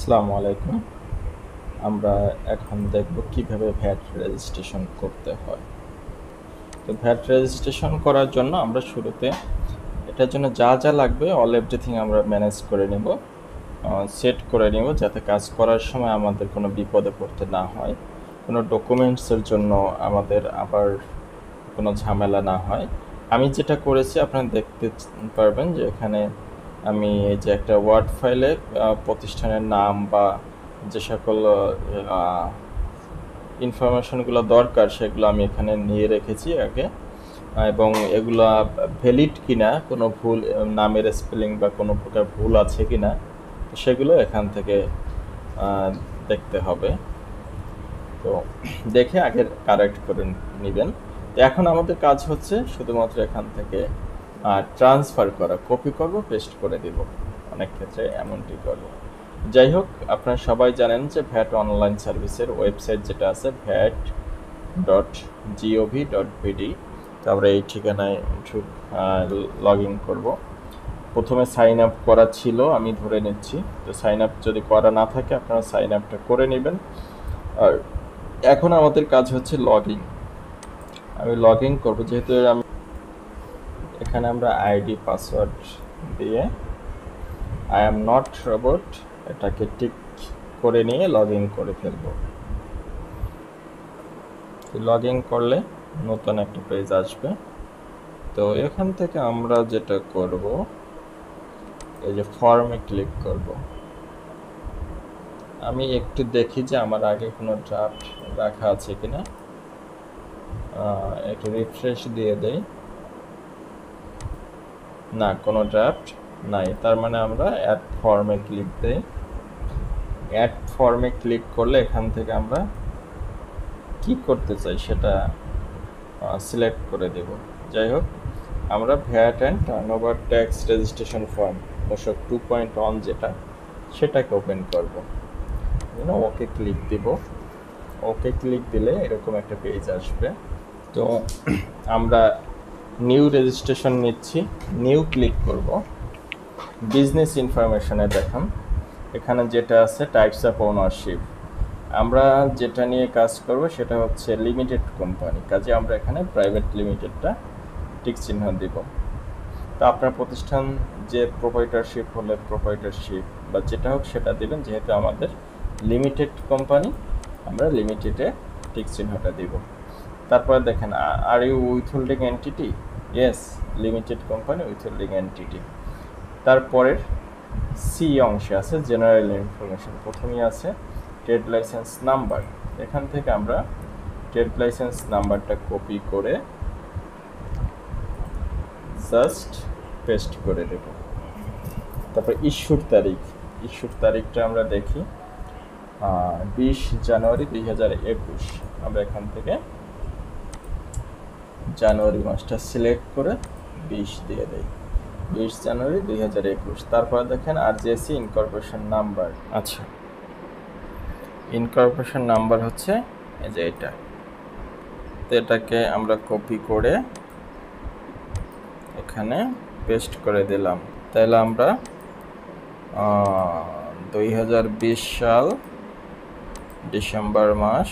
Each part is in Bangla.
আসসালামু আলাইকুম। আমরা এখন দেখব কিভাবে ভ্যাট রেজিস্ট্রেশন করতে হয়। তো ভ্যাট রেজিস্ট্রেশন করার জন্য আমরা শুরুতে এটার জন্য যা যা লাগবে অল এভরিথিং আমরা ম্যানেজ করে নেব, সেট করে নেব, যাতে কাজ করার সময় আমাদের কোনো বিপদে পড়তে না হয়, কোনো ডকুমেন্টসের জন্য আমাদের আবার কোনো ঝামেলা না হয়। আমি যেটা করেছি আপনারা দেখতে পারবেন যে এখানে আমি এই যে একটা ওয়ার্ড ফাইলে প্রতিষ্ঠানের নাম বা যে সকল ইনফরমেশনগুলো দরকার সেগুলো আমি এখানে নিয়ে রেখেছি আগে, এবং এগুলা ভ্যালিড কিনা, কোনো ভুল নামের স্পেলিং বা কোনো প্রকার ভুল আছে কিনা সেগুলো এখান থেকে দেখতে হবে। তো দেখে আগে কারেক্ট করে নেবেন। এখন আমাদের কাজ হচ্ছে শুধুমাত্র এখান থেকে ট্রান্সফার করা, কপি করব, পেস্ট করে দিব, অনেক ক্ষেত্রে এমনটি করব। যাই হোক, আপনারা সবাই জানেন যে ভ্যাট অনলাইন সার্ভিসের ওয়েবসাইট যেটা আছে VAT.gov.bd, তো আমরা এই ঠিকানায় লগ ইন করবো। প্রথমে সাইন আপ করা ছিল আমি ধরে নিচ্ছি, তো সাইন আপ যদি করা না থাকে আপনারা সাইন আপটা করে নেবেন। আর এখন আমাদের কাজ হচ্ছে লগ ইন। আমি লগ ইন করবো, যেহেতু আমি এখানে আমরা আইডি পাসওয়ার্ড দিয়ে আই এম নট রোবট এটাকে টিক করে নিয়ে লগ ইন করে ফেলবো। লগ ইন করলে নতুন একটা পেজ আসবে। তো এখান থেকে আমরা যেটা করব, এই যে ফর্মে ক্লিক করব। আমি একটু দেখি যে আমার আগে কোনো ড্রাফট রাখা আছে কিনা, একটু রিফ্রেশ দিয়ে দেই। না, কোনো ড্রাফট নাই, তার মানে আমরা অ্যাড ফর্মে ক্লিক দেই। অ্যাড ফর্মে ক্লিক করলে এখান থেকে আমরা কি করতে চাই সেটা সিলেক্ট করে দেব। যাই হোক, আমরা VAT and turnover tax registration form অবশ্য 2.1 যেটা, সেটাকে ওপেন করব। ওকে ক্লিক দিব। ওকে ক্লিক দিলে এরকম একটা পেজ আসবে। তো আমরা নিউ রেজিস্ট্রেশন নিচ্ছি, নিউ ক্লিক করব। বিজনেস ইনফরমেশনে দেখুন এখানে যেটা আছে টাইপস অফ ওনারশিপ, আমরা যেটা নিয়ে কাজ করব সেটা হচ্ছে লিমিটেড কোম্পানি, কাজে আমরা এখানে প্রাইভেট লিমিটেডটা টিক চিহ্ন দিব। তো আপনার প্রতিষ্ঠান যে প্রোপাইটারশিপ হলে প্রোপাইটারশিপ বা যেটা হোক সেটা দিবেন, যেহেতু আমাদের লিমিটেড কোম্পানি আমরা লিমিটেডে টিক চিহ্নটা দিব। তারপরে দেখেন are you withholding entity, yes, limited company withholding entity. তারপরের সি অংশে আছে জেনারেল ইনফরমেশন, প্রথমেই আছে ট্রেড লাইসেন্স নাম্বার। এখান থেকে আমরা ট্রেড লাইসেন্স নাম্বারটা কপি করে জাস্ট পেস্ট করে দেব। তারপর ইস্যুর তারিখ, ইস্যুর তারিখটা আমরা দেখি 20 জানুয়ারি 2021। আমরা এখান থেকে জানুয়ারি মাসটা সিলেক্ট করে 20 দিয়ে দেই, 20 জানুয়ারি 2021। তারপরে দেখেন আরজিএসি ইনকর্পোরেশন নাম্বার, আচ্ছা ইনকর্পোরেশন নাম্বার হচ্ছে এই যে এটা। তো এটাকে আমরা কপি করে এখানে পেস্ট করে দিলাম। তাহলে আমরা 2020 সাল ডিসেম্বর মাস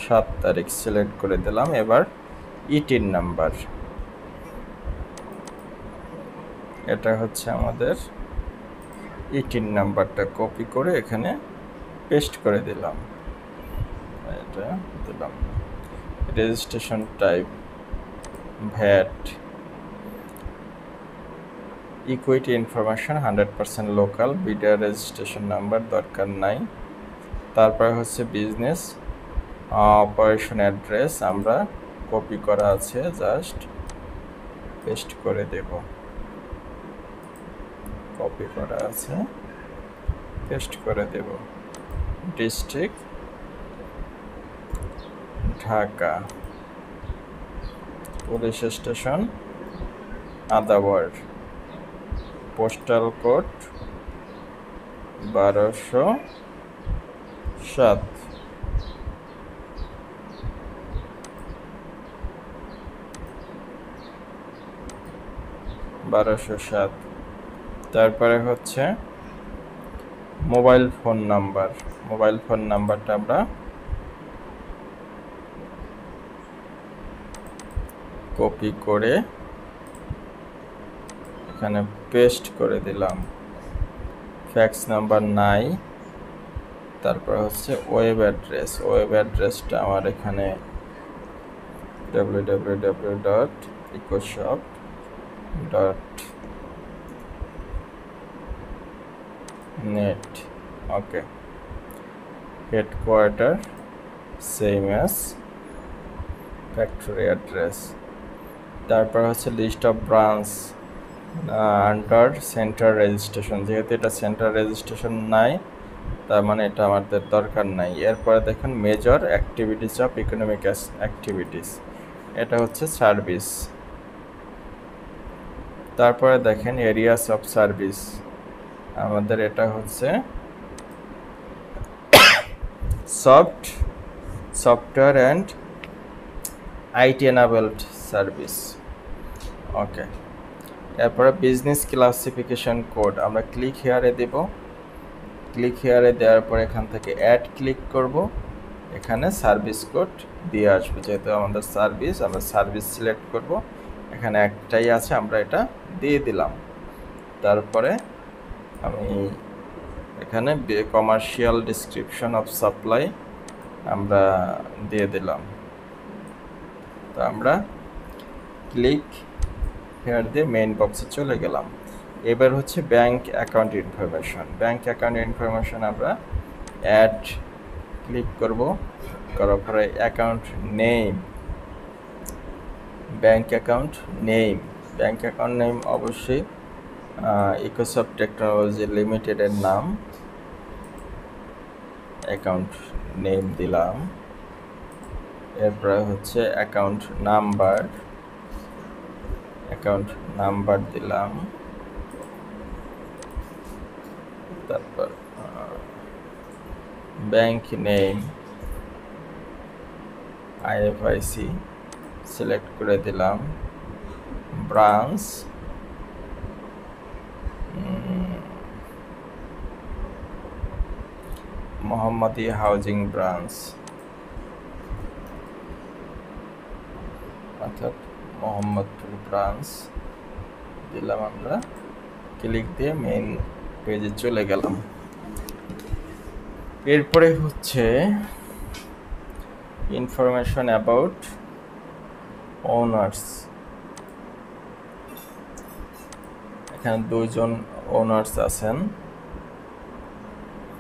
7 তারিখ সিলেক্ট করে দিলাম। এবার ইটিন নাম্বার, এটা হচ্ছে আমাদের ইটিন নাম্বারটা কপি করে এখানে পেস্ট করে দিলাম। এটা দিলাম। Registration type VAT, equity information 100% local, BDR registration number দরকার নাই। তারপরে হচ্ছে বিজনেস অপারেশন অ্যাড্রেস, আমরা কপি করা আছে, জাস্ট পেস্ট করে দেব। কপি করা আছে, পেস্ট করে দেব। District Dhaka, police station Adabor, postal code 1207, তারপরে হচ্ছে মোবাইল ফোন নাম্বারটা আমরা কপি করে এখানে পেস্ট করে দিলাম। ফ্যাক্স নাম্বার নাই। তারপর হচ্ছে ওয়েব অ্যাড্রেসটা আমার এখানে www.ecoshop.net। Okay, headquarter same as factory address. তারপর হচ্ছে list of branch under centre registration, যেহেতু এটা সেন্টার রেজিস্ট্রেশন নাই তার মানে এটা আমাদের দরকার নাই। এরপরে দেখুন major activities of economic activities, এটা হচ্ছে সার্ভিস। তারপরে দেখেন এরিয়াস অফ সার্ভিস, আমাদের এটা হচ্ছে software and IT enabled service. Okay, এরপরে বিজনেস ক্লাসিফিকেশন কোড আমরা ক্লিক হেয়ারে দেব। ক্লিক হেয়ারে দেওয়ার পর এখান থেকে অ্যাড ক্লিক করব, এখানে সার্ভিস কোড দিয়ে আসবে। যেহেতু আমাদের সার্ভিস, আমরা সার্ভিস সিলেক্ট করব, এখানে একটাই আছে, আমরা এটা দিয়ে দিলাম। তারপরে আমি এখানে কমার্শিয়াল ডিসক্রিপশন অফ সাপ্লাই আমরা দিয়ে দিলাম। তো আমরা ক্লিক হেয়ার দিয়ে মেইন বক্সে চলে গেলাম। এবার হচ্ছে ব্যাংক অ্যাকাউন্ট ইনফরমেশন আমরা অ্যাড ক্লিক করব, করার পরে account name, bank account name অবশ্যই ইকোসফট টেকনোলজি লিমিটেডের নাম, অ্যাকাউন্ট নেম দিলাম। এরপরে হচ্ছে অ্যাকাউন্ট নাম্বার দিলাম। তারপর ব্যাংক নেম আইএফআইসি সিলেক্ট করে দিলাম। ব্রাঞ্চ মোহাম্মদী হাউজিং ব্রাঞ্চ, অর্থাৎ মোহাম্মদপুর ব্রাঞ্চ দিলাম। আমরা ক্লিক দিয়ে মেইন পেজে চলে গেলাম। এরপরে হচ্ছে ইনফরমেশন অ্যাবাউট ওনার্স, এখানে দুইজন ওনার্স আছেন।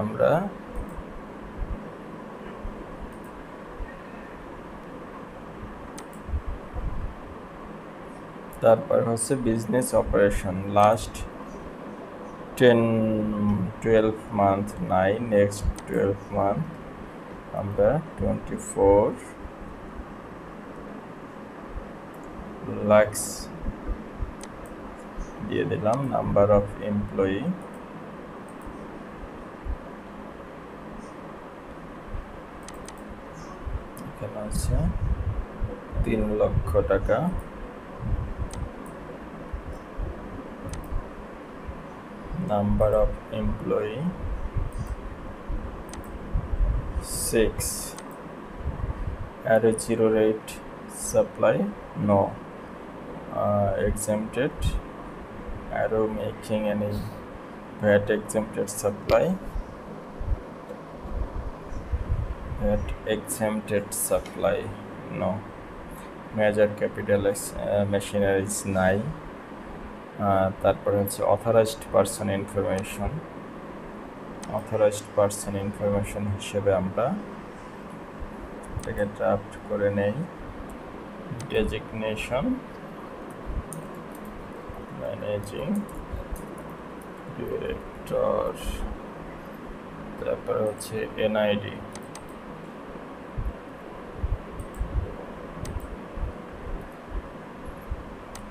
আমরা তারপর হচ্ছে বিজনেস অপারেশন, লাস্ট 12 মান্থ নাই, নেক্সট 12 মান্থ আমরা 24 লাখস দিয়ে দিলাম। নাম্বার অফ এমপ্লয়ি এখানে আছে 3 লক্ষ টাকা। Number of employee 6. Arrow 0 rate supply no. Exempted. Arrow making any VAT exempted supply. VAT exempted supply no. Major capital machineries নাই। তারপরে হচ্ছে অথরাইজড পারসন ইনফরমেশন হিসেবে আমরা এটাকে ড্রাফট করে নেই। ডেজিগনেশন ম্যানেজিং ডিরেক্টর, তারপরে হচ্ছে এনআইডি,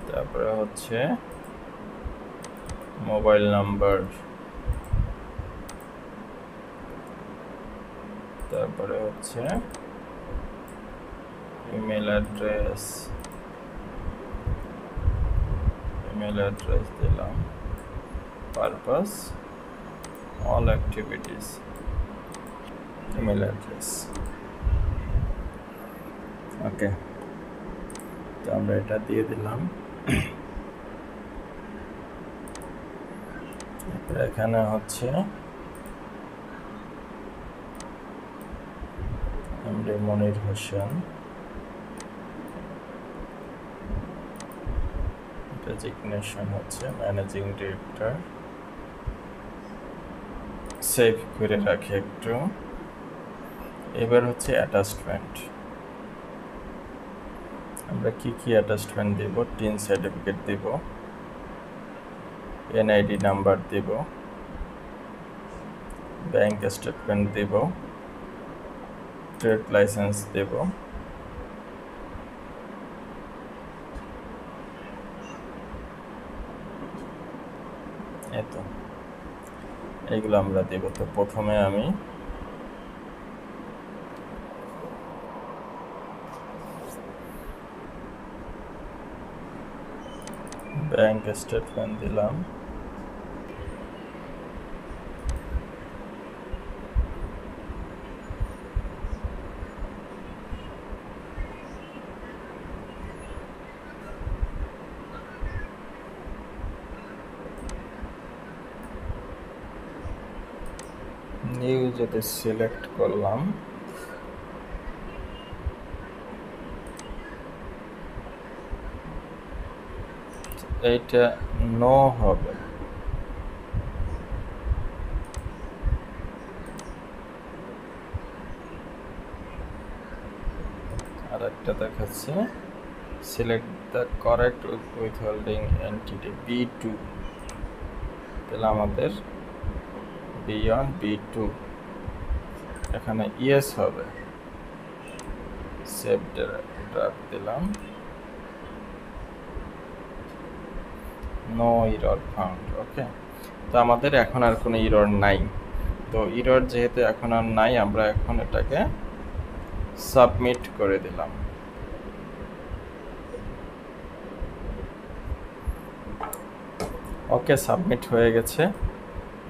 তারপরে হচ্ছে মোবাইল নাম্বার, তারপরে হচ্ছে ইমেল অ্যাড্রেস দিলাম। Purpose all activities, email address. ওকে, তো আমরা এটা দিয়ে দিলাম। এখানে হচ্ছে এমডি মনির হোসেন, ডেজিগনেশন হচ্ছে ম্যানেজিং ডিরেক্টর। সেভ করে রাখি একটু। এবার হচ্ছে অ্যাটাচমেন্ট। আমরা কি কি অ্যাটাচমেন্ট দেব? টিন সার্টিফিকেট দেব, এনআইডি নাম্বার দেব, ব্যাংক স্টেটমেন্ট দেব, ট্রেড লাইসেন্স দেব, এতো এইগুলো আমরা দেব। তো প্রথমে আমি ব্যাংক স্টেটমেন্ট দিলাম, নিউ যেটা সিলেক্ট করলাম, এইটা নো হবে। আর একটা দেখাচ্ছে select the correct withholding entity B2, তাহলে আমাদের বিয়ন্ড B2 এখানে ইয়েস হবে। সেভ ড্রাফট দিলাম, নো ইরর ফাউন্ড। ওকে, তো আমাদের এখন আর কোনো ইরর নাই। তো ইরর যেহেতু এখন আর নাই, আমরা এখন এটাকে সাবমিট করে দিলাম। ওকে, সাবমিট হয়ে গেছে।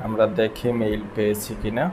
আমরা দেখি মেইল পেয়েছি কিনা।